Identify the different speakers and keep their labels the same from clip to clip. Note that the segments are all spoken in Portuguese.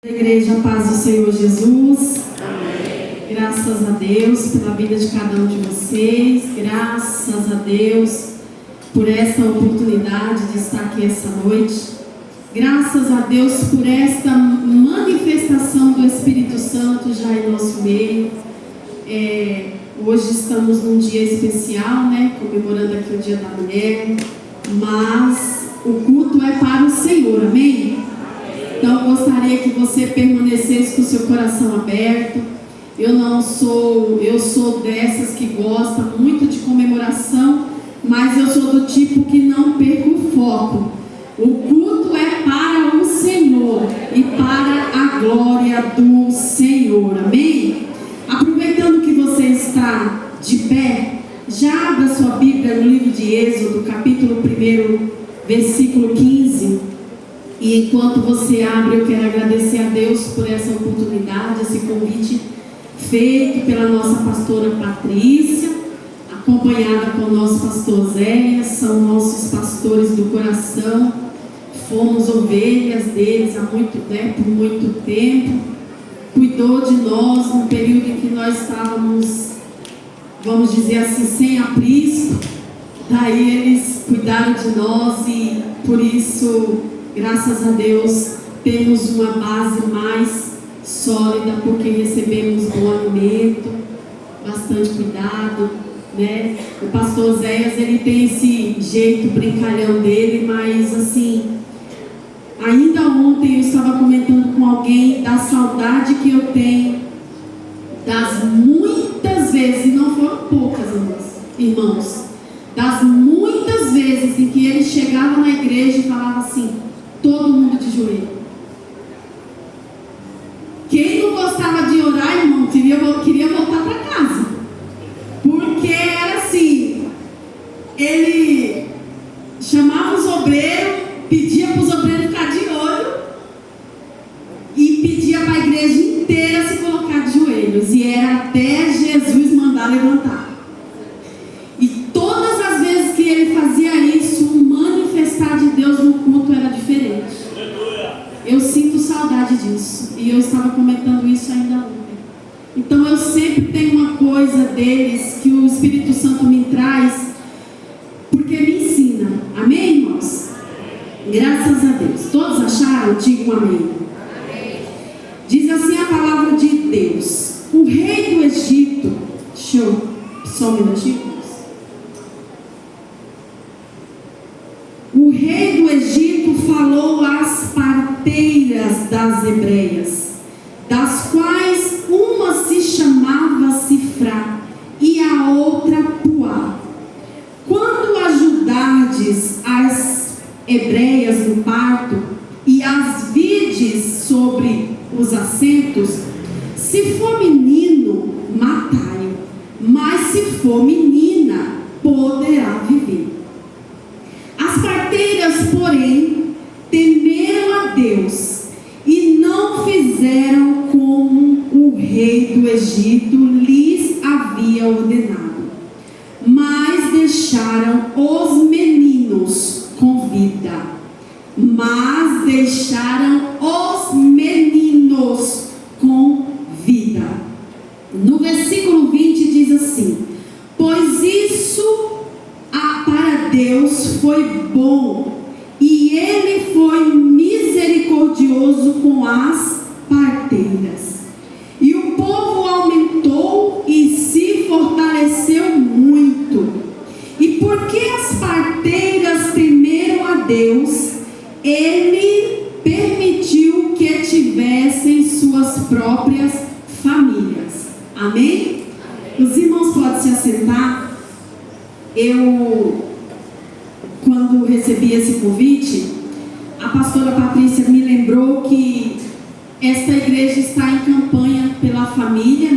Speaker 1: Igreja, a paz do Senhor Jesus.
Speaker 2: Amém.
Speaker 1: Graças a Deus pela vida de cada um de vocês. Graças a Deus por esta oportunidade de estar aqui essa noite. Graças a Deus por esta manifestação do Espírito Santo já em nosso meio. Hoje estamos num dia especial, comemorando aqui o Dia da Mulher, mas o culto é para o Senhor, amém? Então, eu gostaria que você permanecesse com o seu coração aberto. Eu sou dessas que gosta muito de comemoração, mas eu sou do tipo que não perco o foco. O culto é para o Senhor e para a glória do Senhor, amém? Aproveitando que você está de pé, já abra sua Bíblia no livro de Êxodo, capítulo 1, versículo 15. E enquanto você abre, eu quero agradecer a Deus por essa oportunidade, esse convite feito pela nossa pastora Patrícia, acompanhada com o nosso pastor Zé. São nossos pastores do coração, fomos ovelhas deles por muito tempo, cuidou de nós no período em que nós estávamos, vamos dizer assim, sem aprisco. Daí eles cuidaram de nós e por isso, graças a Deus, temos uma base mais sólida, porque recebemos bom alimento, bastante cuidado, O pastor Zéias, ele tem esse jeito brincalhão dele, mas assim, ainda ontem eu estava comentando com alguém da saudade que eu tenho das muitas vezes, e não foram poucas, irmãos, das muitas vezes em que ele chegava na igreja e falava assim: todo mundo de joelho. Quem não gostava de orar, irmão, queria voltar para casa. Porque era assim, ele chamava os obreiros, pedia para os obreiros ficar de olho e pedia para a igreja inteira se colocar de joelhos. E era até Jesus mandar levantar. E todas as vezes que ele fazia isso, o manifestar de Deus no culto era diferente. Eu sinto saudade disso. E eu estava comentando isso ainda ontem. Então eu sempre tenho uma coisa deles que o Espírito Santo me traz, porque me ensina. Amém, irmãos? Graças a Deus. Todos acharam? Digam amém. Diz assim a palavra de Deus: o rei do Egito. Deixa eu só um minutinho. O rei do Egito falou às parteiras das hebreias, das quais uma se chamava Sifrá e a outra Puá: quando ajudardes as hebreias no parto e as vides sobre os assentos, se for menino, matai-o, mas se for menina, poderá viver. As parteiras, porém, temeram a Deus e não fizeram como o rei do Egito lhes havia ordenado, mas deixaram os meninos com vida. No versículo 20 diz assim: pois isso para Deus foi bom, e ele foi misericordioso com as parteiras. E o povo aumentou e se fortaleceu muito. E porque as parteiras temeram a Deus, ele permitiu que tivessem suas próprias famílias. Amém? Os irmãos podem se assentar. Quando recebi esse convite, a pastora Patrícia me lembrou que esta igreja está em campanha pela família,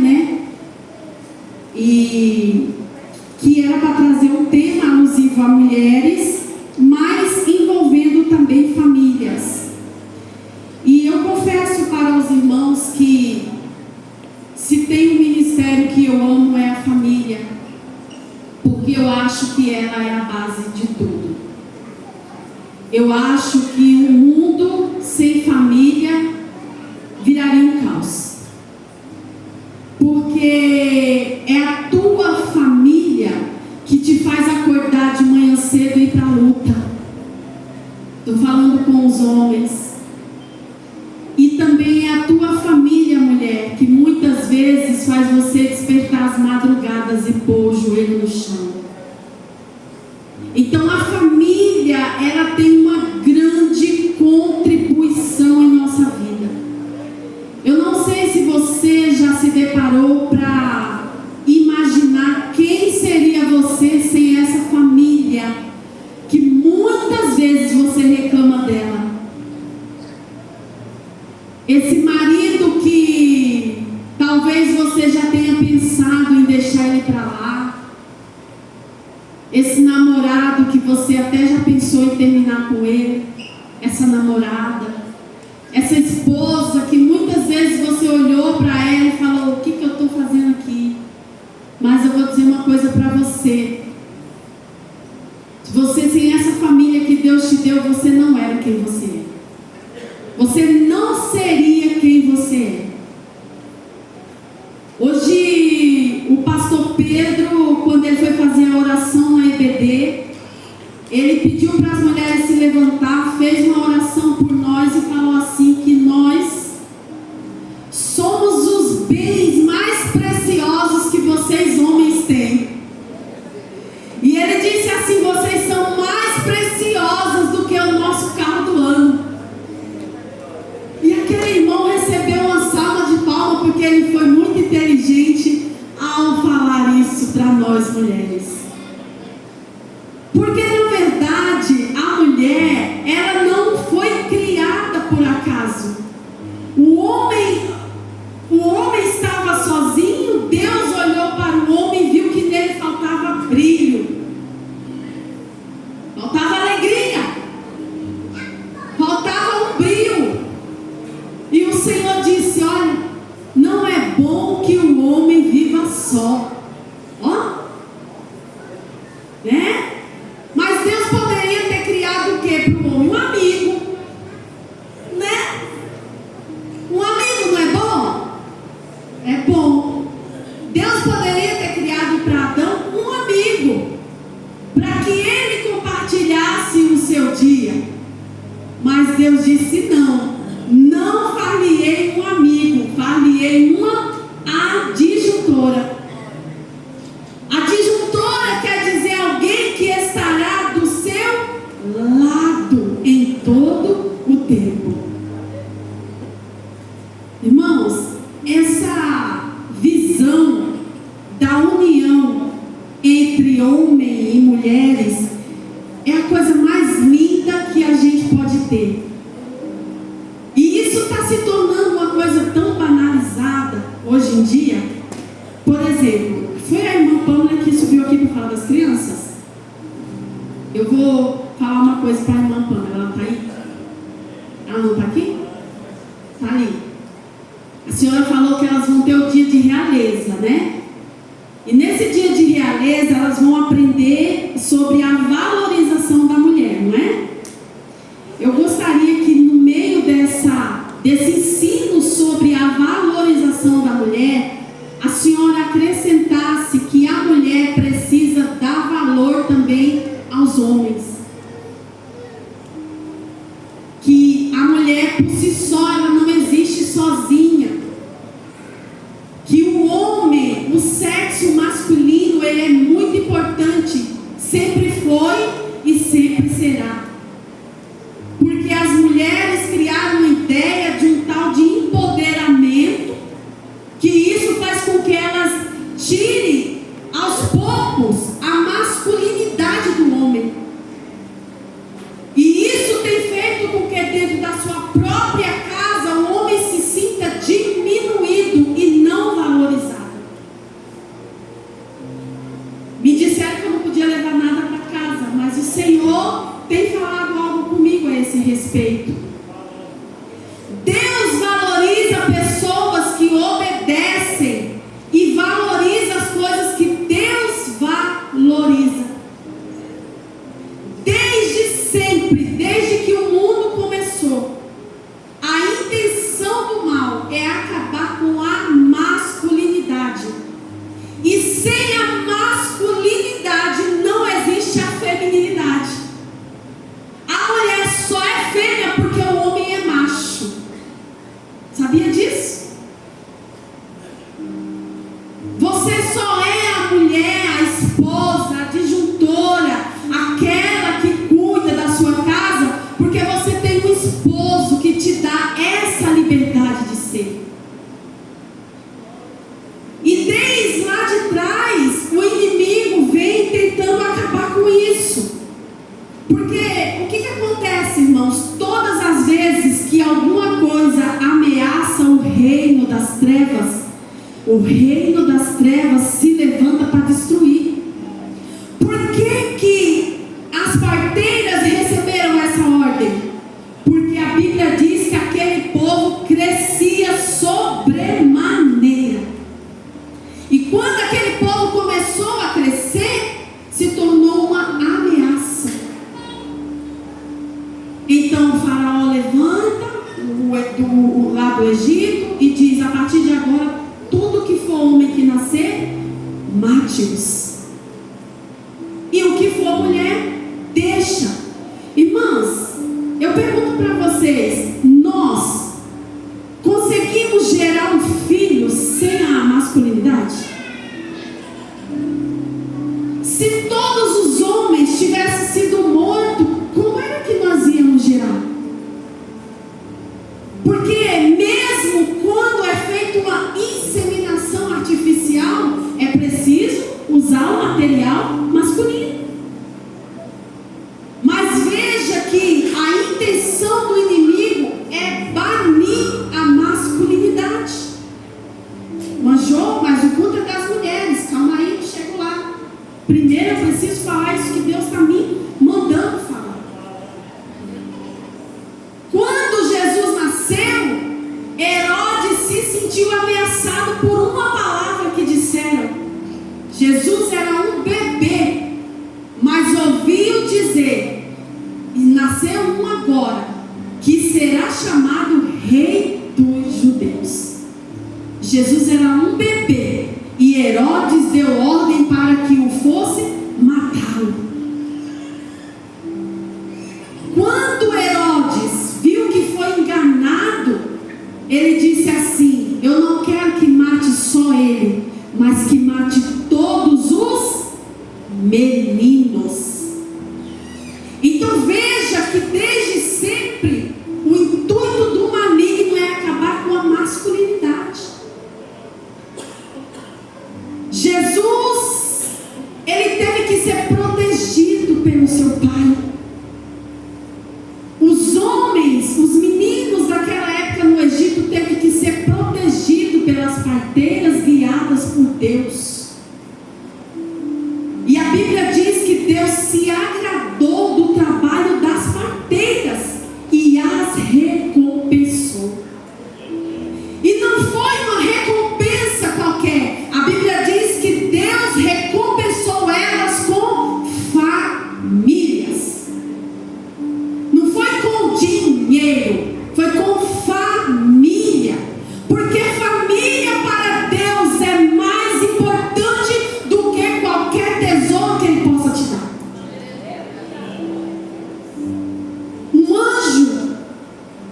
Speaker 1: E que era para trazer um tema alusivo a mulheres, mas envolvendo também famílias. E eu confesso para os irmãos que se tem um ministério que eu amo é a família, porque eu acho que ela é a base de tudo. Eu acho que um mundo sem família homens. E também é a tua família, mulher, que muitas vezes faz você despertar as madrugadas e pôr o joelho no chão. Então a família, ela tem uma grande contribuição em nossa vida. Eu não sei se você já se deparou para imaginar quem seria você sem essa família, que muitas vezes você reclama dela. Esse marido que talvez você já tenha pensado em deixar ele para lá. Esse namorado que você até já pensou em terminar com ele. Essa namorada. Essa esposa que muitas vezes você olhou para ela e falou: o que eu estou fazendo aqui? Mas eu vou dizer uma coisa para você. Se você sem essa família que Deus te deu, você não era quem você é. Você não seria quem você é. Hoje, o pastor Pedro, quando ele foi fazer a oração na EBD, ele pediu para as mulheres se levantar, fez uma oração por nós e falou assim, que nós somos os bens mais preciosos que vocês homens têm. E ele disse assim: vocês são mais preciosas do que o nosso carro do ano. E aquele irmão recebeu uma salva de palmas, porque ele foi muito inteligente ao falar isso para nós mulheres. Porque na verdade a mulher, ela não foi criada por acaso. O homem estava sozinho, Deus olhou para o homem e viu que nele faltava brilho, faltava alegria, faltava um brilho. E o Senhor disse: olha, não é bom que o homem viva só. Ó, né? Mas Deus poderia ter criado o que para o homem? Um amigo, né? Um amigo não é bom? É bom. Deus poderia ter criado para Adão um amigo, para que ele compartilhasse o seu dia. Mas Deus disse: não far-lhe-ei um amigo, far-lhe-ei uma adjuntora. Adjuntora quer dizer alguém que estará do seu lado em todo o tempo. Irmãos, essa visão da união entre homem e mulheres é a coisa mais linda que a gente pode ter. E isso está se tornando uma coisa tão banalizada hoje em dia. Por exemplo, foi a irmã Pamela que subiu aqui para falar das crianças. Eu vou falar uma coisa para a irmã Pamela. Ela está aí? Ela não está aqui? Está ali. A senhora falou que elas vão ter o dia de realeza, né? E nesse dia de realeza elas vão aprender sobre a valorização da mulher, não é? Eu gostaria que no meio desse ensino sobre a valorização da mulher, a senhora acrescentasse que a mulher precisa dar valor também aos homens. Que a mulher por si só, ela não existe sozinha. Que o homem, o sexo masculino, ele é muito importante. Sempre foi e sempre será. Porque as mulheres criaram uma ideia de um tal Sabia disso? Você só é a mulher, a esposa, a disjuntora, aquela que cuida da sua casa, porque você tem um esposo que te dá essa liberdade de ser. E desde lá de trás, o inimigo vem tentando acabar com isso. Porque o que acontece, irmãos? Todas as vezes que alguma coisa ameaça o reino das trevas, o reino das trevas se levanta para destruir. Por que as parteiras receberam essa ordem? Porque a Bíblia diz que aquele povo crescia sobremaneira. E quando aquele povo começou a crescer, se tornou uma ameaça. Então o faraó levanta lá do Egito e diz: a partir de agora, tudo que for homem que nascer, mate-os. E o que for mulher, deixa. Irmãs, eu pergunto para vocês: nós conseguimos gerar um filho sem a masculinidade? Se todos os homens tivessem sido mortos, como era que nós íamos gerar? Porque mesmo quando é feita uma inseminação artificial, é preciso usar o material masculino. Mas veja que a intenção do inimigo é banir a masculinidade. Manjou, mas o culto é das mulheres. Calma aí, eu chego lá. Primeiro eu preciso falar isso que Deus está me mandando falar. Quando Jesus nasceu, Herodes se sentiu ameaçado por uma palavra que disseram. Jesus era um bebê, mas ouviu dizer, e nasceu um agora, que será chamado Rei dos Judeus. Jesus era um bebê, e Herodes deu ordem para que o fosse matá-lo. Quando Herodes viu que foi enganado, ele disse assim: eu não quero que mate só ele, mas que mate todos os meninos. Então veja que desde sempre o intuito do maligno é acabar com a masculinidade. Jesus, ele teve que ser protegido pelo seu pai. Os homens, os meninos daquela época no Egito teve que ser protegido pelas parteiras guiadas por Deus. E a Bíblia diz que Deus se agradou do trabalho das parteiras e as recompensou. E não foi uma recompensa qualquer. A Bíblia diz que Deus recompensou elas com famílias. Não foi com dinheiro, foi com família. Porque família para Deus é mais importante do que qualquer tesouro que Ele possa te dar. Um anjo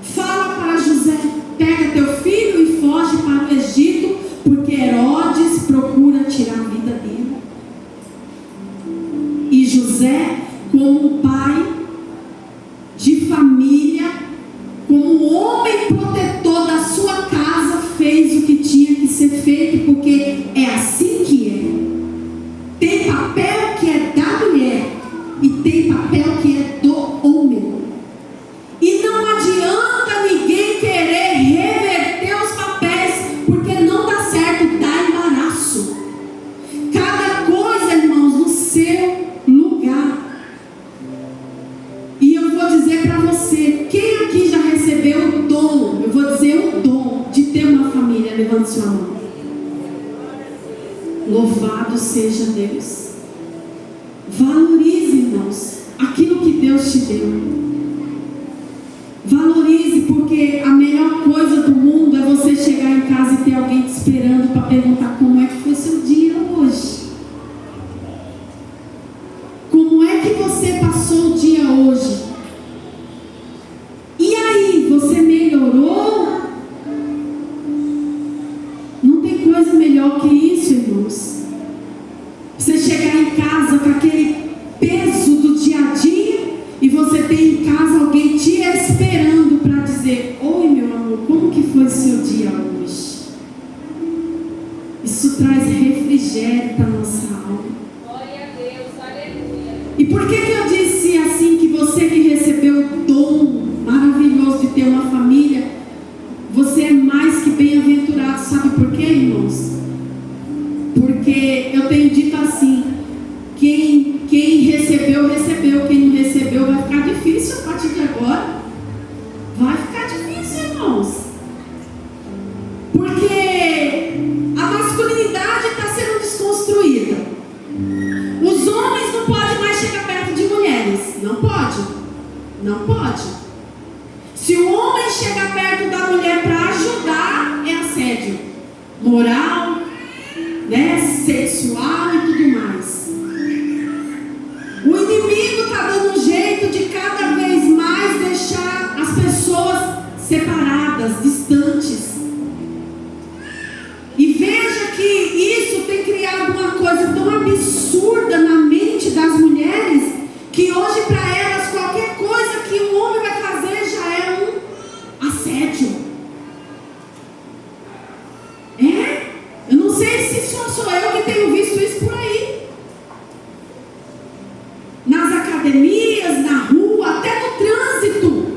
Speaker 1: fala para José: pega teu filho e foge para o Egito, porque Herodes procura tirar a vida dele. E José, como pai de família, como homem protetor da sua casa, fez o que tinha que ser feito, porque é assim que é. Tem papel que é da mulher e tem papel que é do homem. E não adianta ninguém querer reverter os papéis, porque não dá certo, dá embaraço. Cada coisa, irmãos, no seu lugar. E eu vou dizer para você, quem aqui já recebeu o dom, eu vou dizer o dom de ter uma família? Levante sua mão. Louvado seja Deus. Valorize, irmãos, aquilo que Deus te deu. Valorize, porque a melhor coisa do mundo é você chegar em casa e ter alguém te esperando para perguntar como é que foi seu dia hoje. Como é que você passou o dia hoje? E aí, você melhorou? dia hoje. Isso traz refrigério para a nossa alma.
Speaker 2: Glória a Deus, aleluia.
Speaker 1: E por que eu disse assim que você que recebeu o dom maravilhoso de ter uma família, você é mais que bem-aventurado? Sabe por quê, irmãos? Porque eu tenho dito assim, quem recebeu, recebeu. Quem não recebeu, vai ficar difícil a partir de agora. Vai ficar difícil, irmãos. Porque a masculinidade está sendo desconstruída. Os homens não podem mais chegar perto de mulheres. Não pode. Não pode. Se o homem chegar perto da mulher para ajudar, é assédio moral, né, sexual e tudo mais. O inimigo está dando um jeito de cada vez mais deixar as pessoas separadas, distantes. E veja que isso tem criado uma coisa tão absurda na mente das mulheres, que hoje para elas qualquer coisa que um homem vai fazer já é um assédio. Eu não sei se sou eu que tenho visto isso por aí. Nas academias, na rua, até no trânsito.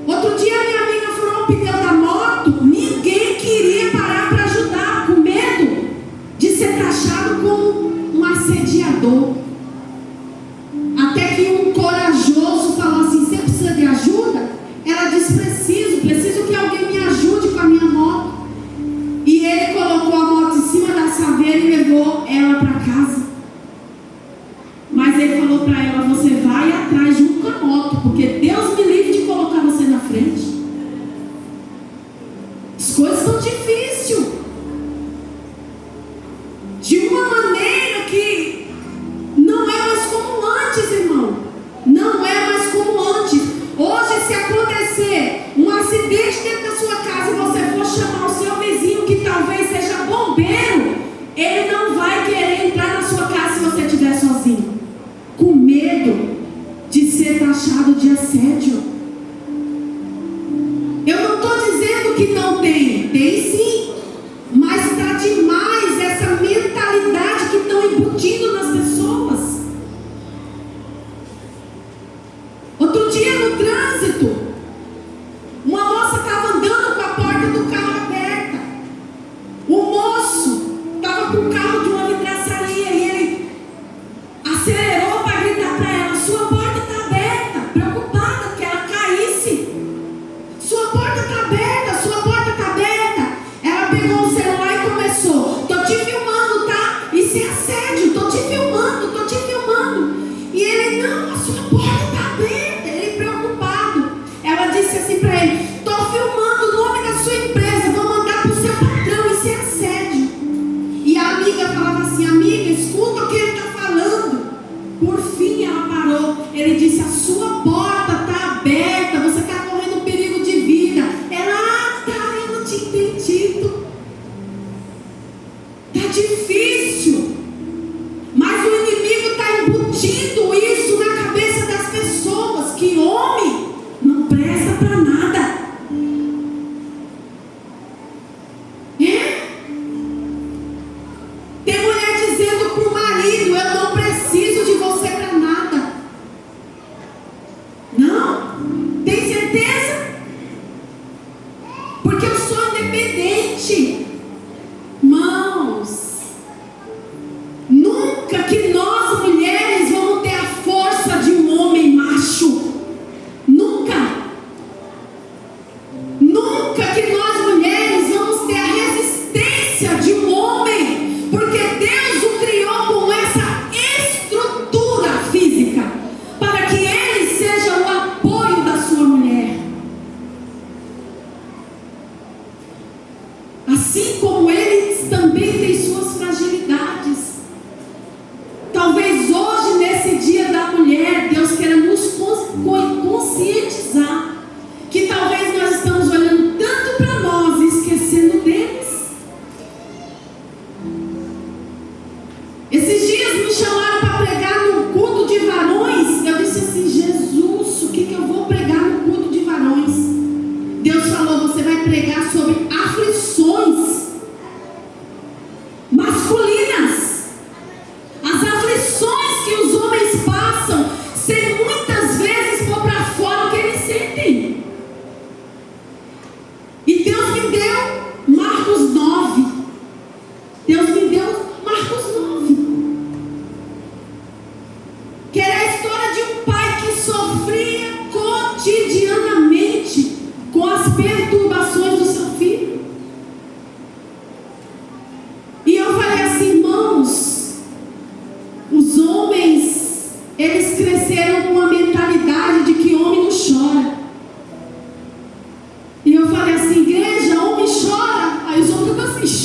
Speaker 1: Outro dia minha amiga furou o pneu da moto. Ninguém queria parar para ajudar, com medo de ser taxado como um assediador. Até que um corajoso falou assim: você precisa de ajuda? Ela disse: preciso que alguém me ajude com a minha moto. E ele colocou a moto em cima da saveira e levou ela para casa. Mas ele falou para ela: você vai atrás junto com a moto, porque Deus me livre de colocar você na frente. As coisas estão difíceis. De uma maneira que não é mais como antes, irmão. Não é mais como antes. Hoje, se acontecer um acidente dentro da sua casa e você for chamar o seu vizinho, que talvez seja bombeiro, ele não vai querer entrar na sua casa se você estiver sozinho, com medo de ser taxado de assédio. Eu não estou dizendo que não tem sim, mas está demais essa mentalidade que estão embutindo nas pessoas. Outro dia no trânsito, uma moça estava andando com a porta do carro aberta. O moço estava com o carro de uma vidraçaria e ele acelerou para gritar para ela: sua porta está aberta, preocupada que ela caísse. Sua porta está aberta, sua porta está aberta. Ela pegou o celular e começou: tô te filmando, tá? Isso é assédio, tô te filmando, tô te filmando. E ele: não, a sua porta está aberta. Ele preocupado. Ela disse assim para ele: tô filmando o nome da sua empresa, vou mandar pro seu patrão, isso é assédio. E a amiga falava assim: amiga, escuta o que ele está falando. Por fim ela parou. Ele disse: a sua porta está aberta, você está correndo perigo de vida. Ela: tá, eu não tinha entendido. Tá difícil. Mas o inimigo está embutindo isso na cabeça das pessoas, que homem não presta para nada. Tem mulher dizendo para o marido: eu não preciso de você para nada. Não? Tem certeza? Porque eu sou independente. Irmãos, nunca que nós mulheres vamos ter a força de um homem macho. Nunca. Nunca que nós mulheres vamos ter a resistência de um homem, porque Deus o criou com essa estrutura física, para que ele seja o apoio da sua mulher. Assim como ele também tem suas fragilidades. Talvez hoje, nesse dia da mulher, Deus queira nos conscientizar que talvez nós estamos olhando tanto para nós e esquecendo deles. Esses dias me chamaram para pregar no culto de varões. Eu disse assim: Jesus, o que eu vou pregar no culto de varões?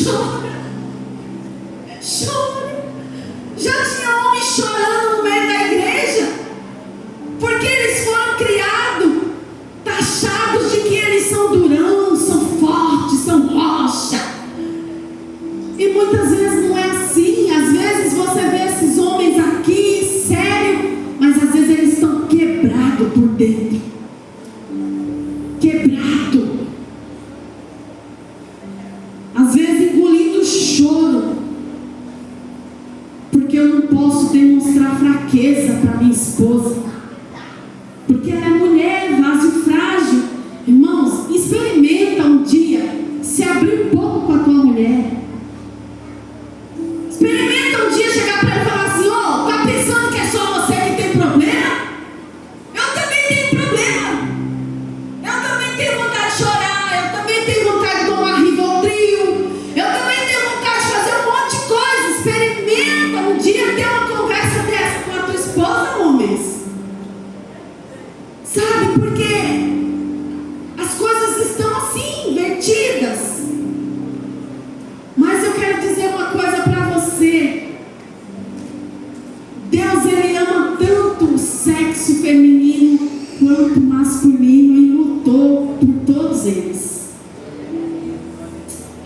Speaker 1: chora. Chora. Já tinha homem chorando no meio da igreja, porque eles foram criados, taxados de que eles são durão, são fortes, são rocha. E muitas vezes não é assim. Às vezes você vê esses homens aqui, sério, mas às vezes eles estão quebrados por dentro. Quebrado. Às vezes engolindo choro, porque eu não posso demonstrar fraqueza para minha esposa, porque ela é mulher, vaso frágil. Irmãos, experimenta um dia se abrir um pouco com a tua mulher. Experimenta um dia chegar para ela e falar assim: ó, tá pensando que é só você que tem problema? Eu também tenho problema. Eu também tenho vontade de chorar. Eu também tenho vontade de tomar Rivotril. Eu também tenho vontade de fazer um monte de coisa. Experimenta um dia ter uma conversa dessa com a tua esposa, homens. Sabe, porque as coisas estão assim, invertidas. Mas eu quero dizer uma coisa para você. Deus, Ele ama tanto o sexo feminino quanto o masculino e lutou por todos eles.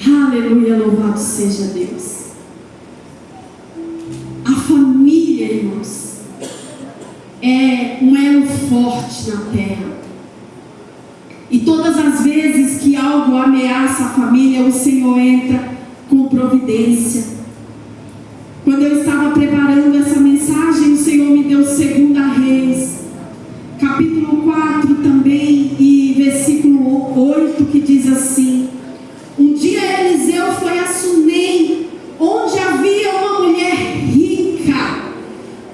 Speaker 1: Aleluia, louvado seja Deus. A família, irmãos, é um elo forte na terra. E todas as vezes que algo ameaça a família, o Senhor entra com providência. Quando eu estava preparando essa mensagem, o Senhor me deu 2 Reis, capítulo 4 também, e versículo 8, que diz assim: um dia Eliseu foi a Sunem, onde havia uma mulher rica,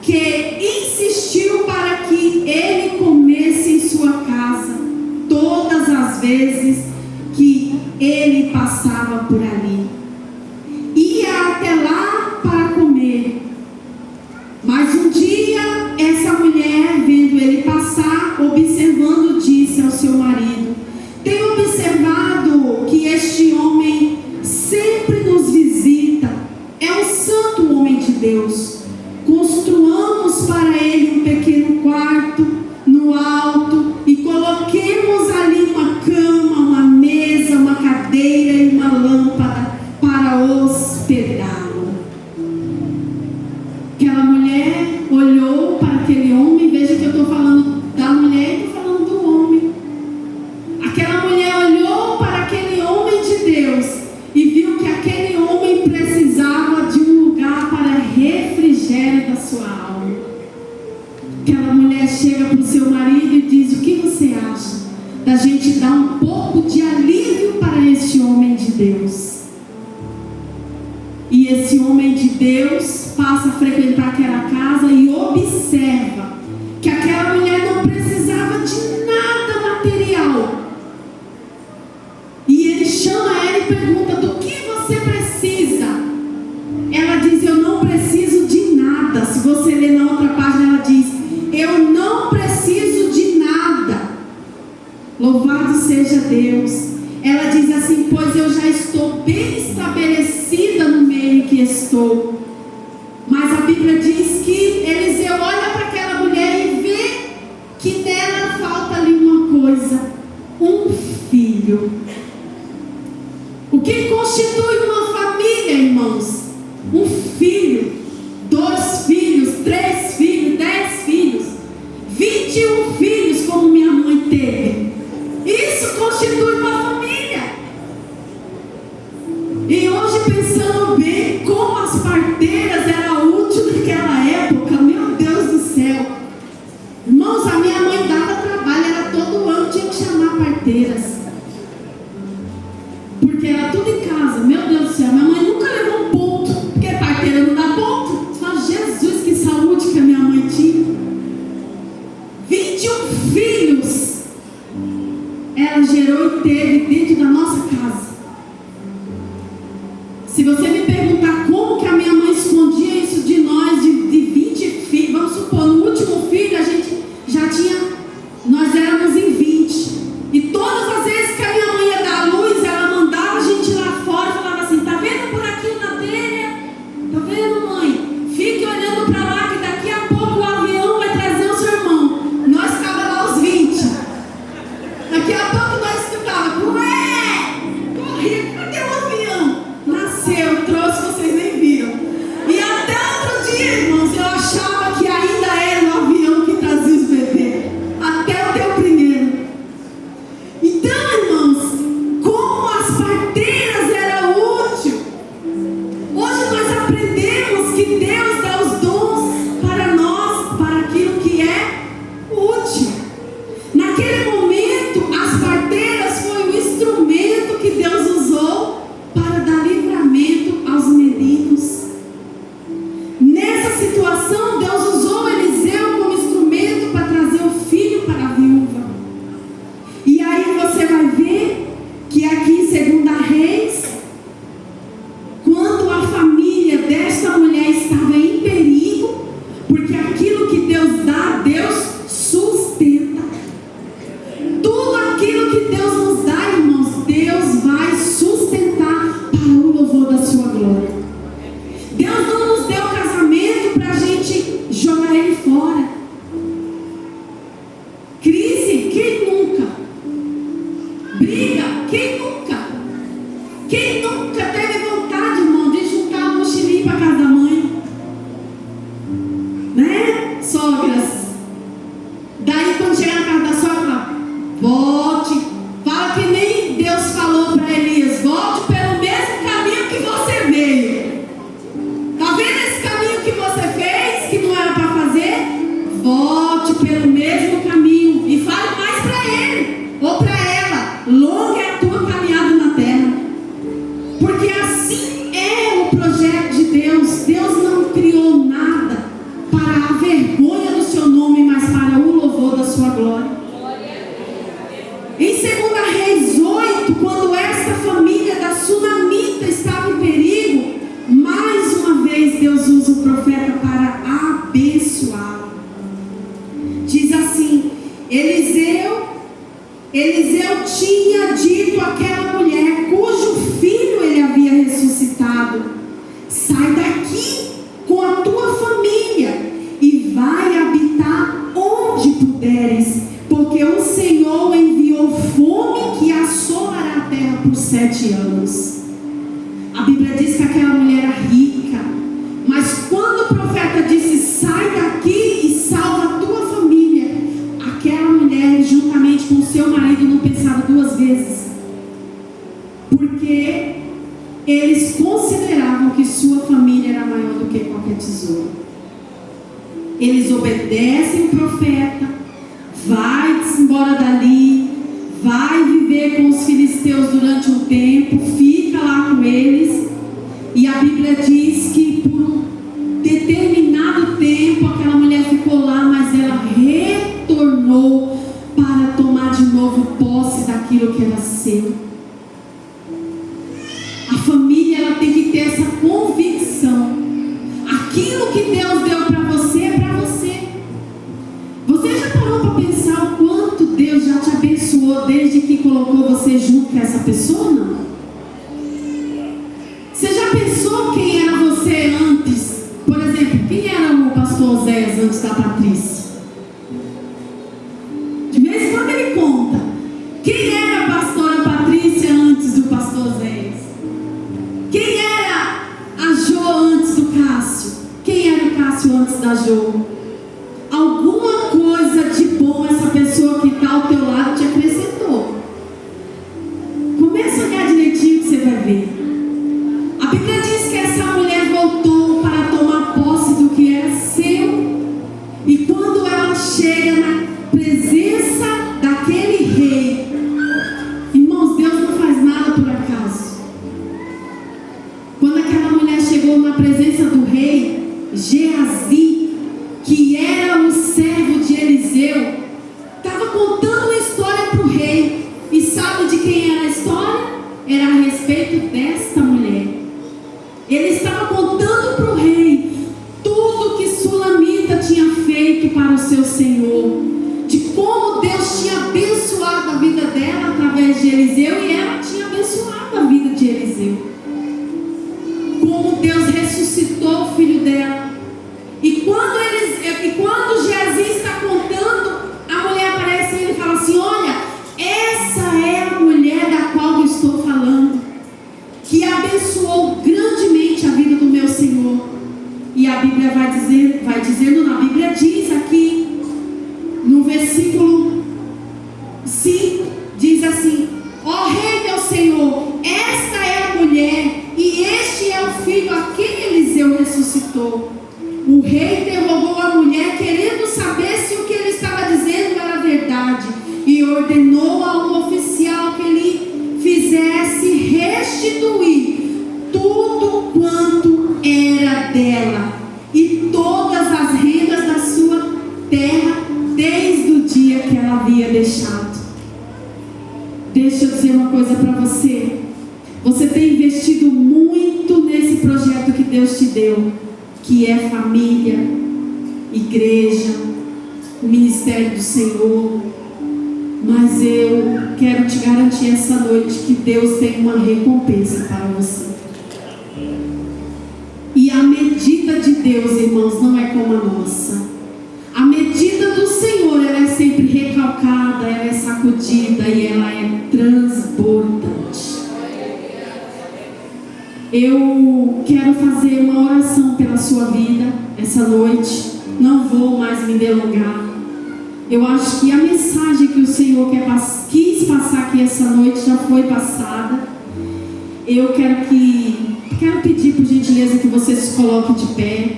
Speaker 1: que insistiu para que ele comesse em sua casa, todas as vezes que ele passava por ali. Ia até lá para comer. Mas um dia, essa mulher, vendo ele passar, observando, disse ao seu marido: tenho observado que este homem sempre nos visita. É um santo homem de Deus. Construamos para ele um pequeno quarto no alto e coloquemos ali uma cama, uma mesa, uma cadeira e uma lâmpada para hospedá-lo. Aquela mulher olhou para aquele homem. Veja que eu estou falando da mulher e estou falando do homem. Aquela mulher olhou para aquele homem de Deus e viu que aquele homem precisava de um lugar para refrigério da sua alma. Aquela mulher chega para o seu marido e diz: o que você acha da gente dar um pouco de alívio para este homem de Deus? E esse homem de Deus passa a frequentar aquela casa e observa que aquela mulher não precisava de nada material. E ele chama ela e pergunta: do que você precisa? Ela diz: eu não preciso de nada. Se você ler na outra página, ela diz: eu não preciso de nada. Louvado seja Deus. Ela diz assim: pois eu já estou bem estabelecida no meio em que estou. Mas a Bíblia diz que Eliseu olha para aquela mulher e vê que nela falta ali uma coisa: um filho. O que constitui uma família, irmãos? Um filho, 2 filhos, 3 filhos, 10 filhos, 21 filhos, como minha mãe teve. Isso constitui uma família. E hoje, pensando bem, como as parteiras eram úteis naquela época, meu Deus do céu. Irmãos, a minha mãe dava trabalho, era todo ano tinha que chamar parteiras. Porque era tudo em casa, meu Deus do céu. Minha mãe nunca levou um ponto, porque parteira não dá ponto. Só Jesus, que saúde que a minha mãe tinha. 21 filhos ela gerou e teve dentro da nossa casa. Se você me perguntar como que a minha mãe escondia isso de nós, de 20 filhos, vamos supor, no último filho a gente já tinha, nós éramos em 20. E todas as vezes que a minha mãe ia dar a luz, ela mandava a gente lá fora e falava assim: tá vendo, briga. Quem nunca teve vontade, irmão, de juntar a mochilinha para casa da mãe? Né, sogras? Daí quando chegar na casa da sogra, volte. Fala que nem Deus falou para Elias: volte pelo mesmo caminho que você veio. Tá vendo esse caminho que você fez, que não era para fazer? Volte pelo mesmo caminho e fale mais para ele ou para ela: longa é a tua caminhada na terra. Porque assim é o projeto de Deus. Deus não criou nada para a vergonha do seu nome, mas para o louvor da sua glória. Em 2 Reis 8, quando esta família da Sunamita estava em perigo, mais uma vez Deus usa o profeta para abençoá-lo. Diz assim: Eliseu tinha dito àquela mulher cujo filho ele havia ressuscitado: sai daqui com a tua família e vai habitar onde puderes, porque o Senhor enviou fome que assolará a terra por 7 anos. A Bíblia diz que aquela mulher era rica, mas quando o profeta disse: sai daqui e salva a tua família, aquela mulher, juntamente com seu marido, não pensava 2 vezes, porque eles consideravam que sua família era maior do que qualquer tesouro. Eles obedecem o profeta, vai embora dali, vai viver com os filisteus durante um tempo, fica lá com eles. E a Bíblia diz que por um determinado tempo aquela mulher ficou lá, mas ela retornou para tomar de novo posse daquilo que era seu. A família, ela tem que ter essa convicção: aquilo que Deus deu para você é para você. Você já parou para pensar o quanto Deus já te abençoou desde que colocou você junto com essa pessoa? Não? Você já pensou quem era você antes? Por exemplo, quem era o pastor Oséias antes da Patrícia? De vez em quando ele conta. Quem era a pastora Patrícia antes do pastor Oséias? Quem era a Jo antes do Cássio? Quem era o Cássio antes da Jo? Alguma coisa de bom essa pessoa que está ao teu lado te acrescentou. Começa a olhar direitinho que você vai ver. A Bíblia diz que essa mulher voltou para tomar posse do que era seu. E quando ela chega na presença daquele rei, irmãos, Deus não faz nada por acaso. Quando aquela mulher chegou na presença do rei, Geazi, que era o servo de Eliseu, estava contando uma história para o rei. E sabe de quem era a história? Era a respeito desta mulher. Ele estava contando para o rei tudo que Sulamita tinha feito para o seu Senhor, de como Deus tinha abençoado a vida dela através de Eliseu, e ela tinha abençoado a vida de Eliseu. Como Deus ressuscitou o filho dela. E quando Geazi está contando, a mulher aparece e ele fala assim: olha, essa é a mulher da qual eu estou falando, que abençoou grandemente a vida do meu Senhor. E a Bíblia vai dizendo, na Bíblia diz aqui, no versículo 5, diz assim: ó rei meu Senhor, esta é a mulher, e este é o filho a quem Eliseu ressuscitou. O rei interrogou a mulher, querendo saber se o que ele estava dizendo era verdade, e ordenou a um oficial que lhe fizesse restituir tudo quanto era dela e todas as rendas da sua terra, desde o dia que ela havia deixado. Deixa eu dizer uma coisa para você. Você tem investido muito nesse projeto que Deus te deu, que é família, igreja, o ministério do Senhor. Mas eu quero te garantir essa noite que Deus tem uma recompensa para você. E a medida de Deus, irmãos, não é como a nossa. A medida do Senhor, ela é sempre recalcada, ela é sacudida e ela é transformada. Eu quero fazer uma oração pela sua vida essa noite. Não vou mais me delongar. Eu acho que a mensagem que o Senhor quis passar aqui essa noite já foi passada. Eu quero pedir por gentileza que você se coloque de pé.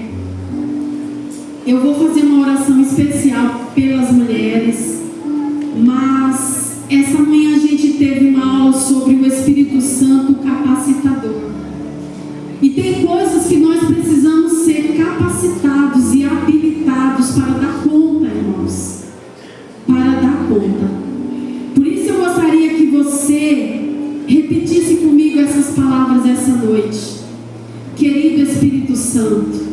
Speaker 1: Eu vou fazer uma oração especial pelas mulheres, mas essa manhã a gente teve uma aula sobre o Espírito Santo capacitador. E tem coisas que nós precisamos ser capacitados e habilitados para dar conta, irmãos. Para dar conta. Por isso eu gostaria que você repetisse comigo essas palavras essa noite. Querido Espírito Santo,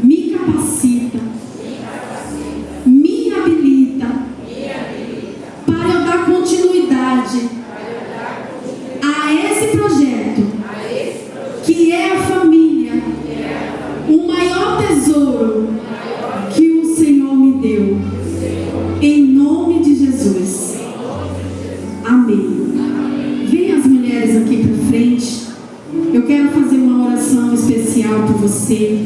Speaker 1: me capacita, me habilita para eu dar continuidade a esse projeto, que é a família, o maior tesouro que o Senhor me deu. Em nome de Jesus. Amém. Vem as mulheres aqui para frente. Eu quero fazer uma oração especial por você.